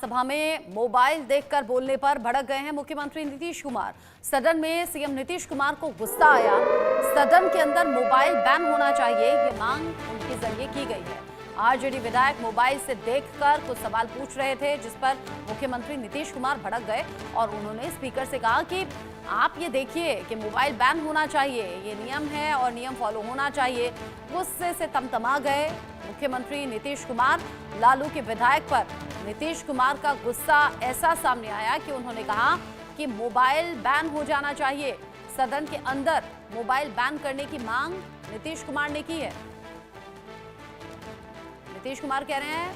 सभा में मोबाइल देखकर बोलने पर भड़क गए हैं मुख्यमंत्री नीतीश कुमार। सदन में सीएम नीतीश कुमार को गुस्सा आया। सदन के अंदर मोबाइल बैन होना चाहिए, ये मांग उनके जरिए की गई है। आरजेडी विधायक मोबाइल से देखकर कुछ सवाल पूछ रहे थे, जिस पर मुख्यमंत्री नीतीश कुमार भड़क गए और उन्होंने स्पीकर से कहा कि आप ये देखिए कि मोबाइल बैन होना चाहिए, ये नियम है और नियम फॉलो होना चाहिए। गुस्से से तमतमा गए मुख्यमंत्री नीतीश कुमार। लालू के विधायक पर नीतीश कुमार का गुस्सा ऐसा सामने आया कि उन्होंने कहा कि मोबाइल बैन हो जाना चाहिए। सदन के अंदर मोबाइल बैन करने की मांग नीतीश कुमार ने की है। नीतीश कुमार कह रहे हैं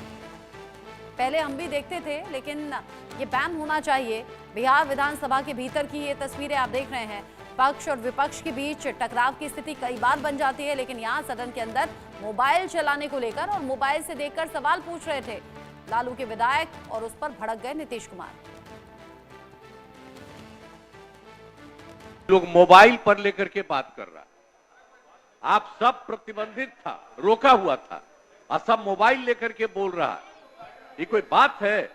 पहले हम भी देखते थे, लेकिन ये बैन होना चाहिए। बिहार विधानसभा के भीतर की ये तस्वीरें आप देख रहे हैं। पक्ष और विपक्ष के बीच टकराव की स्थिति कई बार बन जाती है, लेकिन यहाँ सदन के अंदर मोबाइल चलाने को लेकर और मोबाइल से देखकर सवाल पूछ रहे थे लालू के विधायक और उस पर भड़क गए नीतीश कुमार। लोग मोबाइल पर लेकर के बात कर रहा, आप सब प्रतिबंधित था, रोका हुआ था और सब मोबाइल लेकर के बोल रहा। ये कोई बात है?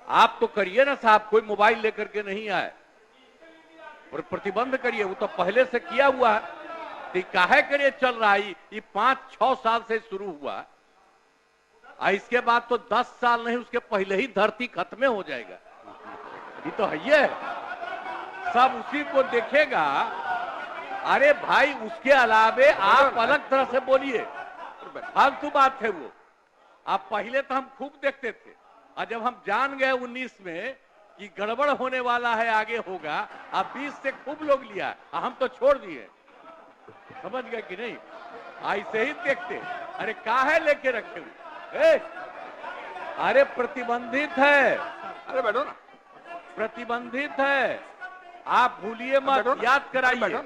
आप तो करिए ना साहब, कोई मोबाइल लेकर के नहीं आए और प्रतिबंध करिए। वो तो पहले से किया हुआ है, तो काहे करिए चल रहा है। ये 5-6 साल से शुरू हुआ, इसके बाद तो 10 साल नहीं, उसके पहले ही धरती खत्म हो जाएगा। ये तो है, ये सब उसी को देखेगा। अरे भाई, उसके अलावे आप अलग तरह से बोलिए, फालतू बात है वो। आप पहले तो हम खूब देखते थे, और जब हम जान गए 19 में कि गड़बड़ होने वाला है, आगे होगा, अब 20 से खूब लोग लिया, हम तो छोड़ दिए। समझ गए कि नहीं? ऐसे ही देखते। अरे काहे लेके रखे हुए? अरे प्रतिबंधित है, अरे बैठो ना, प्रतिबंधित है। आप भूलिए मत, याद कराइए।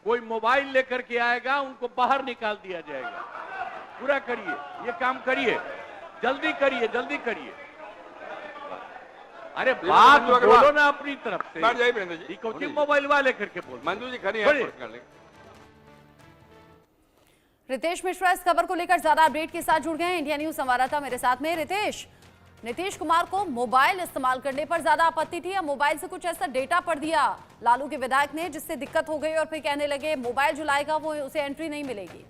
कोई मोबाइल लेकर के आएगा, उनको बाहर निकाल दिया जाएगा। पूरा करिए, ये काम करिए, जल्दी करिए, जल्दी करिए। अरे बात बोलो ना अपनी तरफ से। बैठ जाइए जी, कोई मोबाइल वाले करके बोल। मंजू जी खड़ी है। रितेश मिश्रा इस खबर को लेकर ज्यादा अपडेट के साथ जुड़ गए हैं। इंडिया न्यूज संवाददाता मेरे साथ में। रितेश, नीतीश कुमार को मोबाइल इस्तेमाल करने पर ज्यादा आपत्ति थी या मोबाइल से कुछ ऐसा डेटा पढ़ दिया लालू के विधायक ने जिससे दिक्कत हो गई और फिर कहने लगे मोबाइल जो लाएगा वो उसे एंट्री नहीं मिलेगी?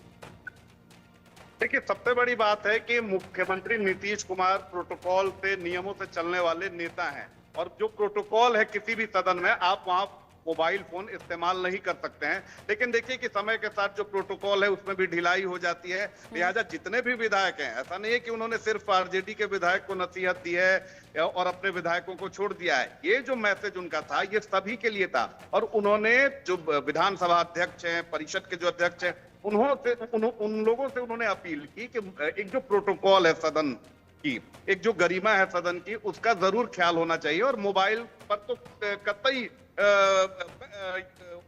देखिए, सबसे बड़ी बात है कि मुख्यमंत्री नीतीश कुमार प्रोटोकॉल से, नियमों से चलने वाले नेता हैं, और जो प्रोटोकॉल है किसी भी सदन में, आप वहां मोबाइल फोन इस्तेमाल नहीं कर सकते हैं। लेकिन देखिए कि समय के साथ जो प्रोटोकॉल है उसमें भी ढिलाई हो जाती है। लिहाजा जितने भी विधायक हैं, ऐसा नहीं है कि उन्होंने सिर्फ आरजेडी के विधायक को नसीहत दी है और अपने विधायकों को छोड़ दिया है। ये जो मैसेज उनका था, ये सभी के लिए था। और उन्होंने जो विधानसभा अध्यक्ष हैं, परिषद के जो अध्यक्ष हैं, उन लोगों से उन्होंने अपील की कि एक जो प्रोटोकॉल है सदन की, एक जो गरिमा है सदन की, उसका जरूर ख्याल होना चाहिए। और मोबाइल पर तो कतई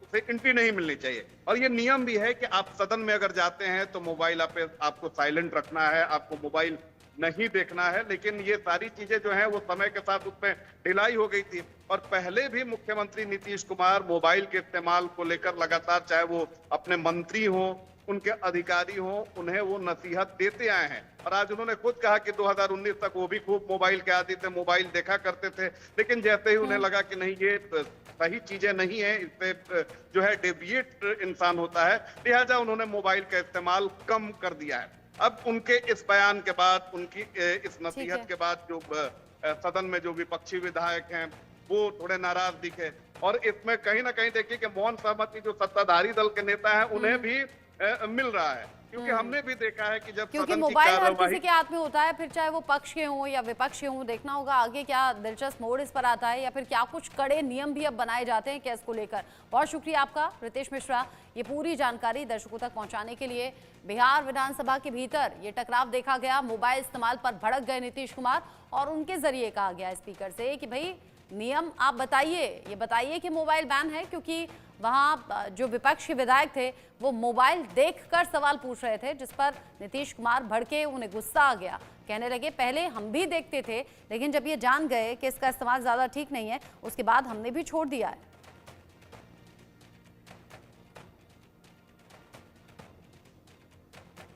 उसे एंट्री नहीं मिलनी चाहिए। और ये नियम भी है कि आप सदन में अगर जाते हैं तो मोबाइल आपको साइलेंट रखना है, आपको मोबाइल नहीं देखना है। लेकिन ये सारी चीजें जो हैं वो समय के साथ उसमें ढिलाई हो गई थी। और पहले भी मुख्यमंत्री नीतीश कुमार मोबाइल के इस्तेमाल को लेकर लगातार, चाहे वो अपने मंत्री हों, उनके अधिकारी हों, उन्हें वो नसीहत देते आए हैं। और आज उन्होंने खुद कहा कि 2019 तक वो भी खूब मोबाइल के आदी थे, मोबाइल देखा करते थे। लेकिन जैसे ही उन्हें लगा कि नहीं, ये सही चीजें नहीं है, इससे जो है डेविएट इंसान होता है, लिहाजा उन्होंने मोबाइल का इस्तेमाल कम कर दिया है। अब उनके इस बयान के बाद, उनकी इस नसीहत के बाद जो सदन में जो विपक्षी विधायक हैं वो थोड़े नाराज दिखे। और इसमें कहीं ना कहीं देखिए कि मौन सहमति जो सत्ताधारी दल के नेता हैं उन्हें भी मिल रहा है। क्योंकि हमने भी देखा है कि जब क्योंकि मोबाइल हर किसी के हाथ में होता है, फिर चाहे वो पक्ष के हों या विपक्ष के हों, देखना होगा आगे क्या दिलचस्प मोड़ इस पर आता है या फिर क्या कुछ कड़े नियम भी अब बनाए जाते हैं केस को लेकर। बहुत शुक्रिया आपका रितेश मिश्रा, ये पूरी जानकारी दर्शकों तक पहुंचाने के लिए। बिहार विधानसभा के भीतर ये टकराव देखा गया, मोबाइल इस्तेमाल पर भड़क गए नीतीश कुमार और उनके जरिए कहा गया स्पीकर से कि भाई नियम आप बताइए, ये बताइए कि मोबाइल बैन है, क्योंकि वहां जो विपक्ष के विधायक थे वो मोबाइल देखकर सवाल पूछ रहे थे, जिस पर नीतीश कुमार भड़के, उन्हें गुस्सा आ गया। कहने लगे पहले हम भी देखते थे, लेकिन जब ये जान गए कि इसका इस्तेमाल ज्यादा ठीक नहीं है, उसके बाद हमने भी छोड़ दिया है।